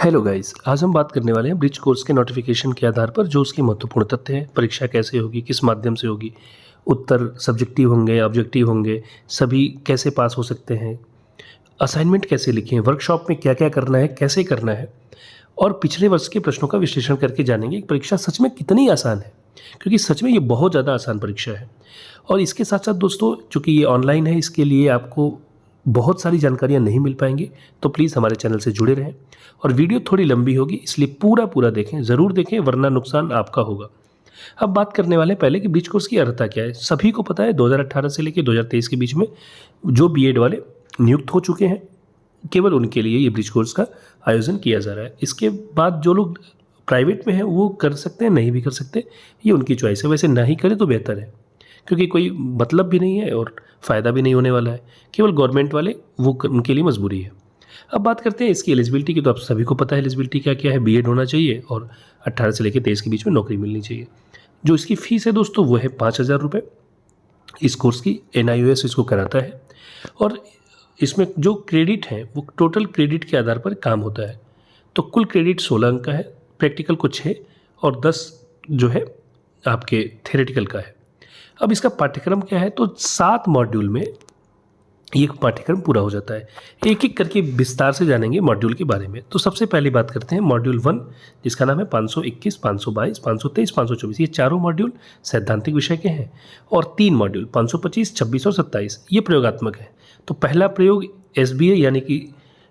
Hello guys, आज हम बात करने वाले हैं ब्रिज कोर्स के नोटिफिकेशन के आधार पर जो उसके महत्वपूर्ण तथ्य हैं। परीक्षा कैसे होगी, किस माध्यम से होगी, उत्तर सब्जेक्टिव होंगे, ऑब्जेक्टिव होंगे, सभी कैसे पास हो सकते हैं, असाइनमेंट कैसे लिखें, वर्कशॉप में क्या क्या करना है, कैसे करना है, और पिछले वर्ष के प्रश्नों का विश्लेषण करके जानेंगे कि परीक्षा सच में कितनी आसान है। क्योंकि सच में ये बहुत ज़्यादा आसान परीक्षा है। और इसके साथ साथ दोस्तों, चूँकि ये ऑनलाइन है, इसके लिए आपको बहुत सारी जानकारियाँ नहीं मिल पाएंगी, तो प्लीज़ हमारे चैनल से जुड़े रहें। और वीडियो थोड़ी लंबी होगी, इसलिए पूरा देखें, ज़रूर देखें, वरना नुकसान आपका होगा। अब बात करने वाले हैं पहले कि ब्रिज कोर्स की अर्हता क्या है। सभी को पता है 2018 से लेकर 2023 के बीच में जो बीएड वाले नियुक्त हो चुके हैं, केवल उनके लिए ये ब्रिज कोर्स का आयोजन किया जा रहा है। इसके बाद जो लोग प्राइवेट में हैं वो कर सकते हैं, नहीं भी कर सकते, ये उनकी चॉइस है। वैसे ना ही करें तो बेहतर है, क्योंकि कोई मतलब भी नहीं है और फ़ायदा भी नहीं होने वाला है। केवल गवर्नमेंट वाले वो उनके लिए मजबूरी है। अब बात करते हैं इसकी एलिजिबिलिटी की। तो आप सभी को पता है एलिजिबिलिटी क्या क्या है। बीएड होना चाहिए और 18 से लेकर 23 के बीच में नौकरी मिलनी चाहिए। जो इसकी फ़ीस है दोस्तों वो है 5,000 रुपये। इस कोर्स की NIOS इसको कराता है। और इसमें जो क्रेडिट है वो टोटल क्रेडिट के आधार पर काम होता है। तो कुल क्रेडिट 16 अंक का है, प्रैक्टिकल को 6 और 10 जो है आपके थ्योरेटिकल का है। अब इसका पाठ्यक्रम क्या है, तो 7 मॉड्यूल में ये पाठ्यक्रम पूरा हो जाता है। एक एक करके विस्तार से जानेंगे मॉड्यूल के बारे में। तो सबसे पहले बात करते हैं मॉड्यूल 1, जिसका नाम है 521, 522, 523, 524। ये चारों मॉड्यूल सैद्धांतिक विषय के हैं। और 3 मॉड्यूल 525, 26 और 27 ये प्रयोगात्मक है। तो पहला प्रयोग SBA यानी कि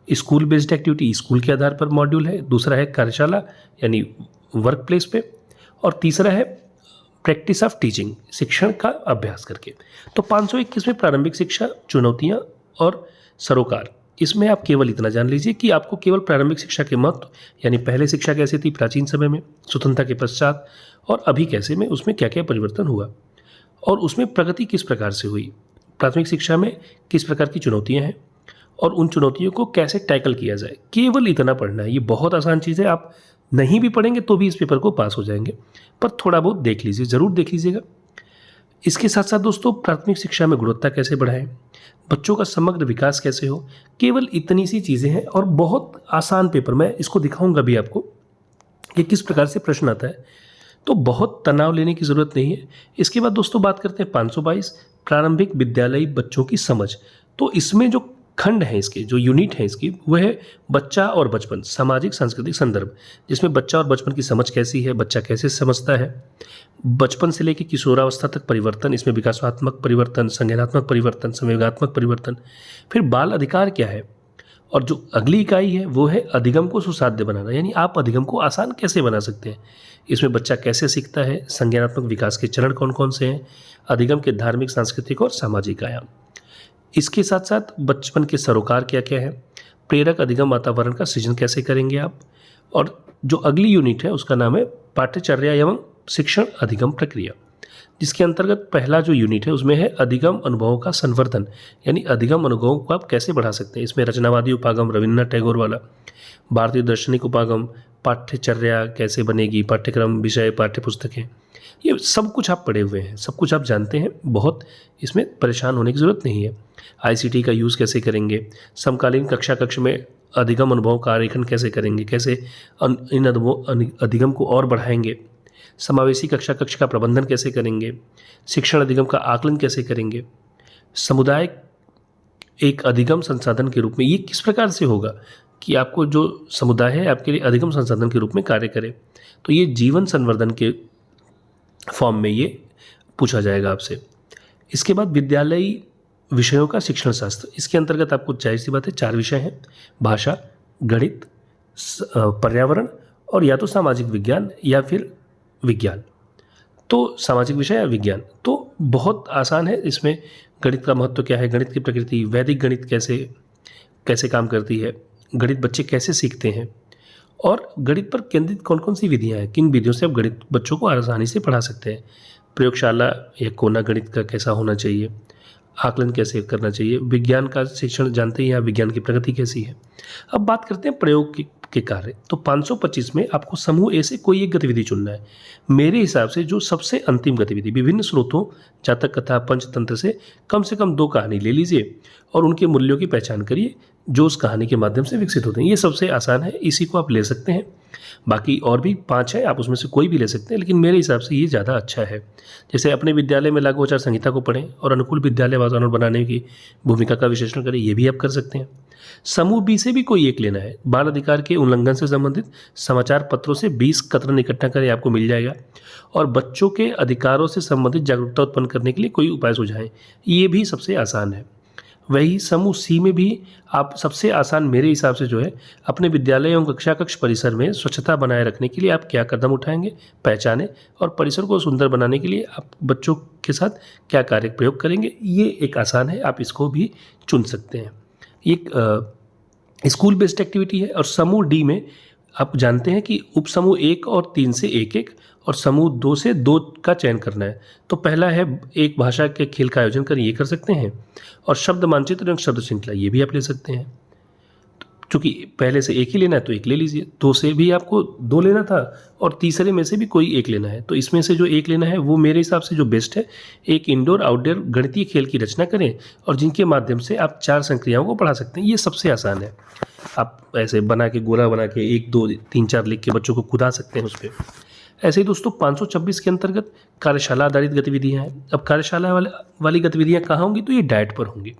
स्कूल बेस्ड एक्टिविटी, स्कूल के आधार पर मॉड्यूल है। दूसरा है कार्यशाला यानी वर्क प्लेस पे। और तीसरा है प्रैक्टिस ऑफ टीचिंग, शिक्षण का अभ्यास करके। तो 521 में प्रारंभिक शिक्षा, चुनौतियां और सरोकार। इसमें आप केवल इतना जान लीजिए कि आपको केवल प्रारंभिक शिक्षा के महत्व, यानी पहले शिक्षा कैसी थी प्राचीन समय में, स्वतंत्रता के पश्चात, और अभी कैसे में, उसमें क्या क्या परिवर्तन हुआ और उसमें प्रगति किस प्रकार से हुई, प्राथमिक शिक्षा में किस प्रकार की चुनौतियाँ हैं और उन चुनौतियों को कैसे टैकल किया जाए। केवल इतना पढ़ना है। ये बहुत आसान चीज़ है। आप नहीं भी पढ़ेंगे तो भी इस पेपर को पास हो जाएंगे, पर थोड़ा बहुत देख लीजिए, ज़रूर देख लीजिएगा। इसके साथ साथ दोस्तों, प्राथमिक शिक्षा में गुणवत्ता कैसे बढ़ाएं, बच्चों का समग्र विकास कैसे हो, केवल इतनी सी चीज़ें हैं। और बहुत आसान पेपर, मैं इसको दिखाऊंगा भी आपको कि किस प्रकार से प्रश्न आता है। तो बहुत तनाव लेने की ज़रूरत नहीं है। इसके बाद दोस्तों बात करते हैं 522, प्रारंभिक विद्यालयी बच्चों की समझ। तो इसमें जो खंड है, इसके जो यूनिट है इसकी, वह है बच्चा और बचपन, सामाजिक सांस्कृतिक संदर्भ, जिसमें बच्चा और बचपन की समझ कैसी है, बच्चा कैसे समझता है, बचपन से लेकर किशोरावस्था तक परिवर्तन, इसमें विकासात्मक परिवर्तन, संज्ञानात्मक परिवर्तन, संवेगात्मक परिवर्तन। फिर बाल अधिकार क्या है। और जो अगली इकाई है वो है अधिगम को सुसाध्य बनाना, यानी आप अधिगम को आसान कैसे बना सकते हैं। इसमें बच्चा कैसे सीखता है, संज्ञानात्मक विकास के चरण कौन कौन से हैं, अधिगम के धार्मिक, सांस्कृतिक और सामाजिक आयाम। इसके साथ साथ बचपन के सरोकार क्या क्या है, प्रेरक अधिगम वातावरण का सृजन कैसे करेंगे आप। और जो अगली यूनिट है उसका नाम है पाठ्यचर्या एवं शिक्षण अधिगम प्रक्रिया, जिसके अंतर्गत पहला जो यूनिट है उसमें है अधिगम अनुभवों का संवर्धन, यानी अधिगम अनुभवों को आप कैसे बढ़ा सकते हैं। इसमें रचनावादी उपागम, रविन्द्रनाथ टैगोर वाला, भारतीय दार्शनिक उपागम, पाठ्यचर्या कैसे बनेगी, पाठ्यक्रम, विषय, पाठ्यपुस्तकें, ये सब कुछ आप पढ़े हुए हैं, सब कुछ आप जानते हैं। बहुत इसमें परेशान होने की ज़रूरत नहीं है। ICT का यूज़ कैसे करेंगे, समकालीन कक्ष में अधिगम अनुभवों का आरेखन कैसे करेंगे, कैसे इन अधिगम को और बढ़ाएंगे, समावेशी कक्ष का प्रबंधन कैसे करेंगे, शिक्षण अधिगम का आकलन कैसे करेंगे, समुदाय एक अधिगम संसाधन के रूप में, ये किस प्रकार से होगा कि आपको जो समुदाय है आपके लिए अधिगम संसाधन के रूप में कार्य करे। तो ये जीवन संवर्धन के फॉर्म में ये पूछा जाएगा आपसे। इसके बाद विद्यालयी विषयों का शिक्षण शास्त्र, इसके अंतर्गत आपको जाहिर सी बात है 4 विषय हैं, भाषा, गणित, पर्यावरण और या तो सामाजिक विज्ञान या फिर विज्ञान। तो सामाजिक विषय या विज्ञान तो बहुत आसान है। इसमें गणित का महत्व क्या है, गणित की प्रकृति, वैदिक गणित कैसे काम करती है, गणित बच्चे कैसे सीखते हैं, और गणित पर केंद्रित कौन कौन सी विधियाँ हैं, किन विधियों से आप गणित बच्चों को आसानी से पढ़ा सकते हैं, प्रयोगशाला या कोना गणित का कैसा होना चाहिए, आकलन कैसे करना चाहिए, विज्ञान का शिक्षण जानते हैं या विज्ञान की प्रगति कैसी है। अब बात करते हैं प्रयोग के कार्य। तो 525 में आपको समूह ए से कोई एक गतिविधि चुनना है। मेरे हिसाब से जो सबसे अंतिम गतिविधि, विभिन्न स्रोतों जातक कथा पंचतंत्र से कम 2 कहानी ले लीजिए और उनके मूल्यों की पहचान करिए जो उस कहानी के माध्यम से विकसित होते हैं। ये सबसे आसान है, इसी को आप ले सकते हैं। बाकी और भी 5 है, आप उसमें से कोई भी ले सकते हैं, लेकिन मेरे हिसाब से ये ज़्यादा अच्छा है। जैसे अपने विद्यालय में लागू आचार संहिता को पढ़ें और अनुकूल विद्यालय वातावरण बनाने की भूमिका का विश्लेषण करें, ये भी आप कर सकते हैं। समूह बी से भी कोई एक लेना है। बाल अधिकार के उल्लंघन से संबंधित समाचार पत्रों से 20 कतरन इकट्ठा करें, आपको मिल जाएगा। और बच्चों के अधिकारों से संबंधित जागरूकता उत्पन्न करने के लिए कोई उपाय सुझाएं, ये भी सबसे आसान है। वही समूह सी में भी आप सबसे आसान मेरे हिसाब से जो है, अपने विद्यालय एवं कक्षा कक्ष परिसर में स्वच्छता बनाए रखने के लिए आप क्या कदम उठाएंगे पहचानें, और परिसर को सुंदर बनाने के लिए आप बच्चों के साथ क्या कार्य प्रयोग करेंगे, ये एक आसान है, आप इसको भी चुन सकते हैं। एक स्कूल बेस्ड एक्टिविटी है। और समूह डी में आप जानते हैं कि उप समूह 1 और 3 से 1 और समूह 2 से 2 का चयन करना है। तो पहला है एक भाषा के खेल का आयोजन करें, ये कर सकते हैं। और शब्द मानचित्र एवं शब्द श्रृंखला, ये भी आप ले सकते हैं। चूँकि पहले से एक ही लेना है तो एक ले लीजिए, 2 से भी आपको 2 लेना था और तीसरे में से भी कोई एक लेना है। तो इसमें से जो एक लेना है वो मेरे हिसाब से जो बेस्ट है, एक इंडोर आउटडोर गणितीय खेल की रचना करें और जिनके माध्यम से आप 4 संक्रियाओं को पढ़ा सकते हैं। ये सबसे आसान है। आप ऐसे बना के गोला बना के 1 2 3 4 लिख के बच्चों को कुदा सकते हैं उस पर। ऐसे ही दोस्तों 526 के अंतर्गत कार्यशाला आधारित गतिविधियाँ हैं। अब कार्यशाला वाली गतिविधियाँ कहाँ होंगी, तो ये डाइट पर होंगी।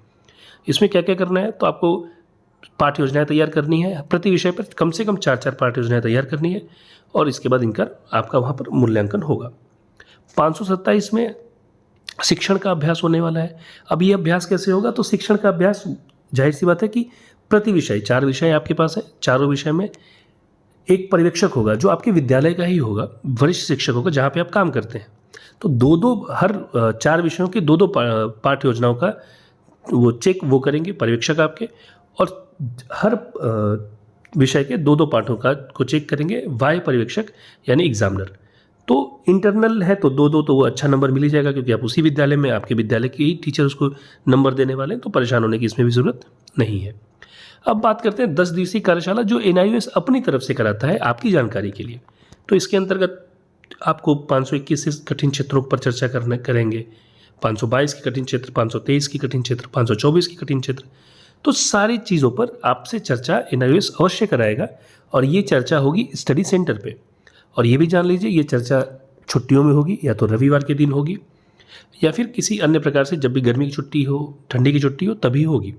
इसमें क्या क्या करना है, तो आपको पाठ्य योजनाएं तैयार करनी है, प्रति विषय पर कम से कम 4 पाठ्य योजनाएं तैयार करनी है और इसके बाद इनका आपका वहाँ पर मूल्यांकन होगा। 527 में शिक्षण का अभ्यास होने वाला है। अब ये अभ्यास कैसे होगा, तो शिक्षण का अभ्यास जाहिर सी बात है कि प्रति विषय 4 विषय आपके पास है, चारों विषय में एक पर्यवेक्षक होगा जो आपके विद्यालय का ही होगा, वरिष्ठ शिक्षक होगा जहाँ पे आप काम करते हैं। तो 2-2 हर 4 विषयों के 2-2 पाठ्य योजनाओं का वो चेक वो करेंगे पर्यवेक्षक आपके, और हर विषय के 2-2 पाठों का को चेक करेंगे वाय पर्यवेक्षक यानी एग्जामिनर। तो इंटरनल है तो 2-2 तो वो अच्छा नंबर मिल ही जाएगा, क्योंकि आप उसी विद्यालय में, आपके विद्यालय के ही टीचर उसको नंबर देने वाले हैं, तो परेशान होने की इसमें भी ज़रूरत नहीं है। अब बात करते हैं 10 दिवसीय कार्यशाला जो NIOS अपनी तरफ से कराता है आपकी जानकारी के लिए। तो इसके अंतर्गत आपको 521 से कठिन क्षेत्रों पर चर्चा करेंगे, 522 की कठिन क्षेत्र, 523 की कठिन क्षेत्र, 524 की कठिन क्षेत्र। तो सारी चीज़ों पर आपसे चर्चा NIOS अवश्य कराएगा और ये चर्चा होगी स्टडी सेंटर पे। और ये भी जान लीजिए ये चर्चा छुट्टियों में होगी, या तो रविवार के दिन होगी या फिर किसी अन्य प्रकार से, जब भी गर्मी की छुट्टी हो, ठंडी की छुट्टी हो तभी होगी।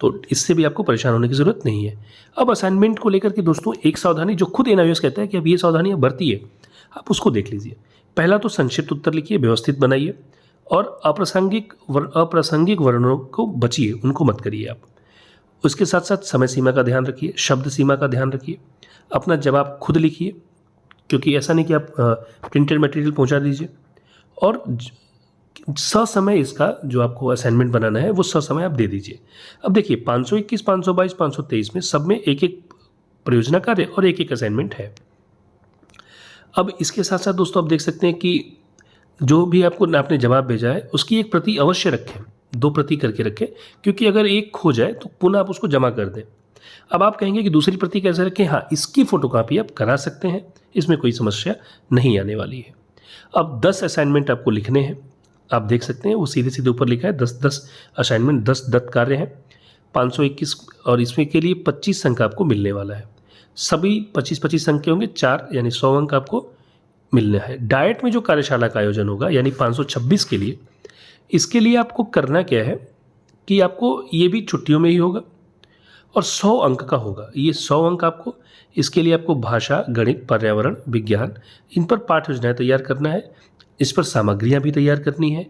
तो इससे भी आपको परेशान होने की ज़रूरत नहीं है। अब असाइनमेंट को लेकर के दोस्तों एक सावधानी जो खुद NIOS कहता है कि अब ये सावधानियाँ बरतिए, आप उसको देख लीजिए। पहला तो संक्षिप्त उत्तर लिखिए, व्यवस्थित बनाइए और अप्रासंगिक वर्णों को बचिए, उनको मत करिए आप। उसके साथ साथ समय सीमा का ध्यान रखिए, शब्द सीमा का ध्यान रखिए। अपना जवाब खुद लिखिए, क्योंकि ऐसा नहीं कि आप प्रिंटेड मटेरियल पहुंचा दीजिए। और ससमय इसका जो आपको असाइनमेंट बनाना है वो ससमय आप दे दीजिए। अब देखिए 521, 522, 523 में सब में एक एक परियोजना कार्य और एक एक असाइनमेंट है। अब इसके साथ साथ दोस्तों आप देख सकते हैं कि जो भी आपने जवाब भेजा है उसकी एक प्रति अवश्य रखें, 2 प्रति करके रखें, क्योंकि अगर एक खो जाए तो पुनः आप उसको जमा कर दें। अब आप कहेंगे कि दूसरी प्रति कैसे रखें, हाँ इसकी फोटोकॉपी आप करा सकते हैं, इसमें कोई समस्या नहीं आने वाली है। अब 10 असाइनमेंट आपको लिखने हैं, आप देख सकते हैं वो सीधे सीधे ऊपर लिखा है 10 असाइनमेंट, 10 दत्त कार्य हैं, 521, और इसमें के लिए 25 अंक आपको मिलने वाला है। सभी 25-25 अंक के होंगे, 4 यानी 100 अंक आपको मिलना है। डाइट में जो कार्यशाला का आयोजन होगा यानी 526 के लिए, इसके लिए आपको करना क्या है कि आपको ये भी छुट्टियों में ही होगा और 100 अंक का होगा। ये 100 अंक आपको, इसके लिए आपको भाषा, गणित, पर्यावरण, विज्ञान, इन पर पाठ्य योजनाएं तैयार करना है, इस पर सामग्रियां भी तैयार करनी है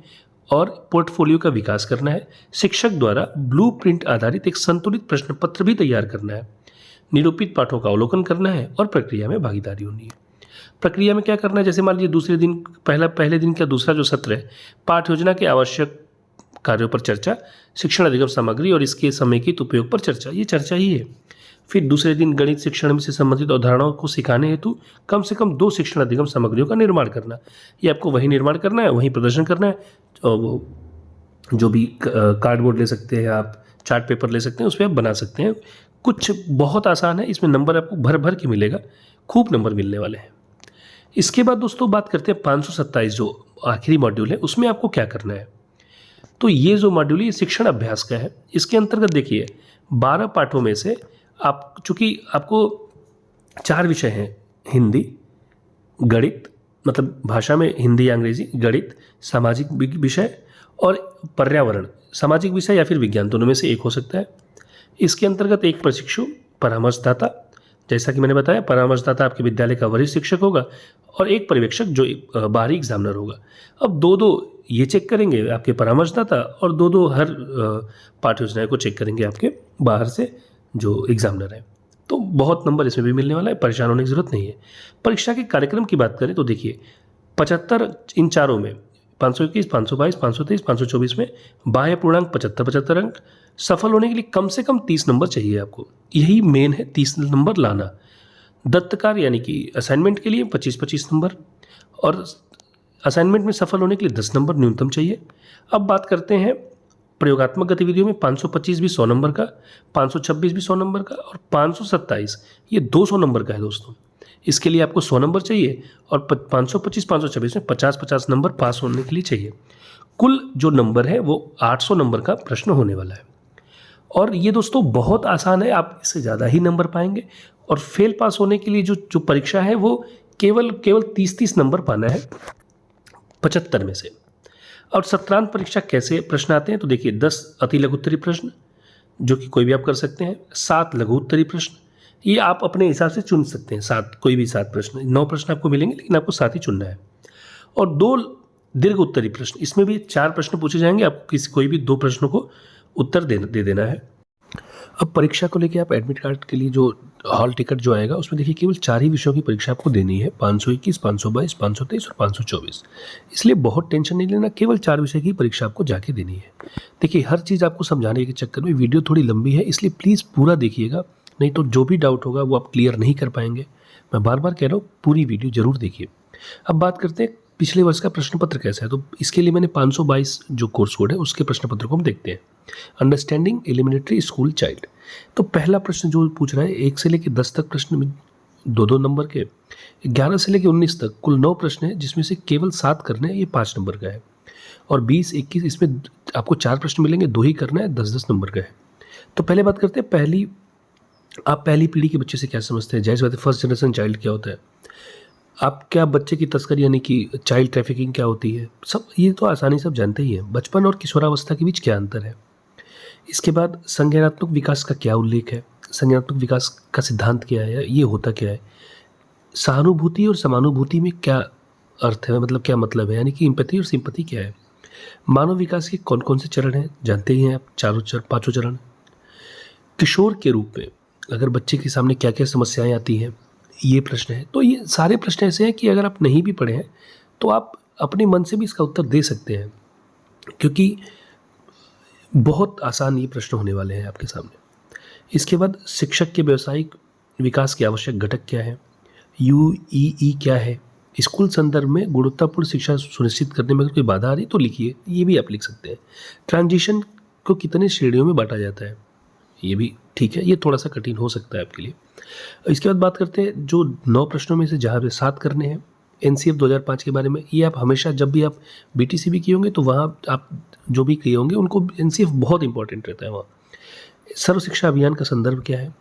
और पोर्टफोलियो का विकास करना है। शिक्षक द्वारा ब्लूप्रिंट आधारित एक संतुलित प्रश्न पत्र भी तैयार करना है, निरूपित पाठों का अवलोकन करना है और प्रक्रिया में भागीदारी होनी है। प्रक्रिया में क्या करना है, जैसे मान लीजिए दूसरे दिन, पहले दिन का दूसरा जो सत्र है, पाठ्य योजना के आवश्यक कार्यों पर चर्चा, शिक्षण अधिगम सामग्री और इसके समेकित उपयोग पर चर्चा, ये चर्चा ही है। फिर दूसरे दिन गणित शिक्षण से संबंधित अवधारणाओं को सिखाने हेतु कम से कम 2 शिक्षण अधिगम सामग्रियों का निर्माण करना। ये आपको वही निर्माण करना है, वही प्रदर्शन करना है। और वो जो भी कार्डबोर्ड ले सकते हैं आप, चार्ट पेपर ले सकते हैं, उस पर आप बना सकते हैं, कुछ बहुत आसान है, इसमें नंबर आपको भर भर के मिलेगा, खूब नंबर मिलने वाले हैं। इसके बाद दोस्तों बात करते हैं 527 जो आखिरी मॉड्यूल है, उसमें आपको क्या करना है। तो ये जो मॉड्यूल है ये शिक्षण अभ्यास का है। इसके अंतर्गत देखिए 12 पाठों में से आप, चूंकि आपको 4 विषय हैं, हिंदी, गणित मतलब भाषा में हिंदी या अंग्रेजी, गणित, सामाजिक विषय और पर्यावरण, सामाजिक विषय या फिर विज्ञान, दोनों में से एक हो सकता है। इसके अंतर्गत एक प्रशिक्षु परामर्शदाता, जैसा कि मैंने बताया परामर्शदाता आपके विद्यालय का वरिष्ठ शिक्षक होगा और एक पर्यवेक्षक जो बाहरी एग्जामिनर होगा। अब दो दो ये चेक करेंगे आपके परामर्शदाता और दो दो हर पाठ्य योजना को चेक करेंगे आपके बाहर से जो एग्जामिनर है। तो बहुत नंबर इसमें भी मिलने वाला है, परेशान होने की जरूरत नहीं है। परीक्षा के कार्यक्रम की बात करें तो देखिए 75 इन चारों में 521, 522, 523, 524 में बाह्य पूर्णांक 75 अंक। सफल होने के लिए कम से कम 30 नंबर चाहिए आपको, यही मेन है, 30 नंबर लाना। दत्त कार्य यानी कि असाइनमेंट के लिए 25 नंबर और असाइनमेंट में सफल होने के लिए 10 नंबर न्यूनतम चाहिए। अब बात करते हैं प्रयोगात्मक गतिविधियों में 525 भी 100 नंबर का, 526 भी 100 नंबर का और 527 ये 200 नंबर का है दोस्तों। इसके लिए आपको 100 नंबर चाहिए और 525 526 में 50 नंबर पास होने के लिए चाहिए। कुल जो नंबर है वो 800 नंबर का प्रश्न होने वाला है और ये दोस्तों बहुत आसान है, आप इससे ज़्यादा ही नंबर पाएंगे। और फेल पास होने के लिए जो परीक्षा है वो केवल 30 नंबर पाना है 75 में से। और सत्रांत परीक्षा कैसे प्रश्न आते हैं तो देखिए 10 अति लघु उत्तरीय प्रश्न जो कि कोई भी आप कर सकते हैं, 7 लघु उत्तरीय प्रश्न, ये आप अपने हिसाब से चुन सकते हैं, 7 कोई भी 7 प्रश्न, 9 प्रश्न आपको मिलेंगे लेकिन आपको 7 ही चुनना है। और 2 दीर्घ उत्तरीय प्रश्न, इसमें भी 4 प्रश्न पूछे जाएंगे, आपको कोई भी 2 प्रश्नों को उत्तर दे देना है। अब परीक्षा को लेकर आप एडमिट कार्ड के लिए जो हॉल टिकट जो आएगा उसमें देखिए केवल 4 ही विषयों की परीक्षा आपको देनी है, 521, 522, 523 और 524। इसलिए बहुत टेंशन नहीं लेना, केवल 4 विषय की परीक्षा आपको जाके देनी है। देखिए हर चीज़ आपको समझाने के चक्कर में वीडियो थोड़ी लंबी है, इसलिए प्लीज़ पूरा देखिएगा, नहीं तो जो भी डाउट होगा वो आप क्लियर नहीं कर पाएंगे। मैं बार बार कह रहा हूँ पूरी वीडियो जरूर देखिए। अब बात करते हैं पिछले वर्ष का प्रश्न पत्र कैसा है, तो इसके लिए मैंने 522 जो कोर्स कोड है उसके प्रश्न पत्र को हम देखते हैं। अंडरस्टैंडिंग एलिमेंट्री स्कूल चाइल्ड, तो पहला प्रश्न जो पूछ रहा है 1 से लेकर 10 तक प्रश्न में 2-2 नंबर के, 11 से लेकर 19 तक कुल 9 प्रश्न है जिसमें से केवल 7 करने हैं, ये 5 नंबर का है। और 20-21 इसमें आपको 4 प्रश्न मिलेंगे, 2 ही करना है, 10-10 नंबर का है। तो पहले बात करते हैं आप पहली पीढ़ी के बच्चे से क्या समझते हैं। जैसे बात है फर्स्ट जनरेशन चाइल्ड क्या होता है, आप क्या बच्चे की तस्करी यानी कि चाइल्ड ट्रैफिकिंग क्या होती है, सब ये तो आसानी सब जानते ही हैं। बचपन और किशोरावस्था के बीच क्या अंतर है। इसके बाद संज्ञानात्मक विकास का क्या उल्लेख है, संज्ञानात्मक विकास का सिद्धांत क्या है, ये होता क्या है। सहानुभूति और समानुभूति में क्या अर्थ है, मतलब क्या मतलब है, यानी कि एम्पैथी और सिंपैथी क्या है। मानव विकास के कौन कौन से चरण हैं, जानते ही हैं आप, 5 चरण। किशोर के रूप में अगर बच्चे के सामने क्या क्या समस्याएं आती हैं, ये प्रश्न है। तो ये सारे प्रश्न ऐसे हैं कि अगर आप नहीं भी पढ़े हैं तो आप अपने मन से भी इसका उत्तर दे सकते हैं, क्योंकि बहुत आसान ये प्रश्न होने वाले हैं आपके सामने। इसके बाद शिक्षक के व्यावसायिक विकास के आवश्यक घटक क्या है, UEE क्या है, स्कूल संदर्भ में गुणवत्तापूर्ण शिक्षा सुनिश्चित करने में अगर कोई बाधा आ रही तो लिखिए, ये भी आप लिख सकते हैं। ट्रांजिशन को कितने श्रेणियों में बांटा जाता है, ये भी ठीक है, ये थोड़ा सा कठिन हो सकता है आपके लिए। इसके बाद बात करते हैं जो 9 प्रश्नों में से जहाँ पे 7 करने हैं, NCF 2005 के बारे में। ये आप हमेशा जब भी आप BTC भी किए होंगे तो वहाँ आप जो भी किए होंगे उनको NCF बहुत इंपॉर्टेंट रहता है वहाँ। सर्व शिक्षा अभियान का संदर्भ क्या है,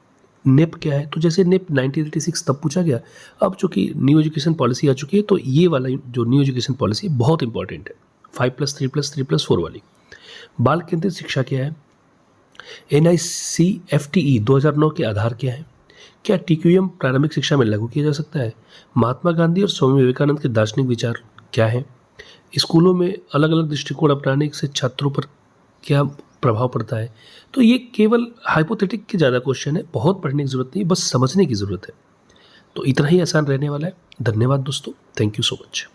NEP क्या है। तो जैसे NEP 1986 तब पूछा गया, अब चूँकि न्यू एजुकेशन पॉलिसी आ चुकी है तो ये वाला जो न्यू एजुकेशन पॉलिसी है बहुत इंपॉर्टेंट है, 5+3+3+4 वाली। बाल केंद्रित शिक्षा क्या है, NICFTE 2009 के आधार क्या है, क्या TQM प्रारंभिक शिक्षा में लागू किया जा सकता है, महात्मा गांधी और स्वामी विवेकानंद के दार्शनिक विचार क्या है, स्कूलों में अलग अलग दृष्टिकोण अपनाने से छात्रों पर क्या प्रभाव पड़ता है। तो ये केवल हाइपोथेटिक के ज़्यादा क्वेश्चन है, बहुत पढ़ने की ज़रूरत नहीं, बस समझने की ज़रूरत है। तो इतना ही आसान रहने वाला है। धन्यवाद दोस्तों, थैंक यू सो मच।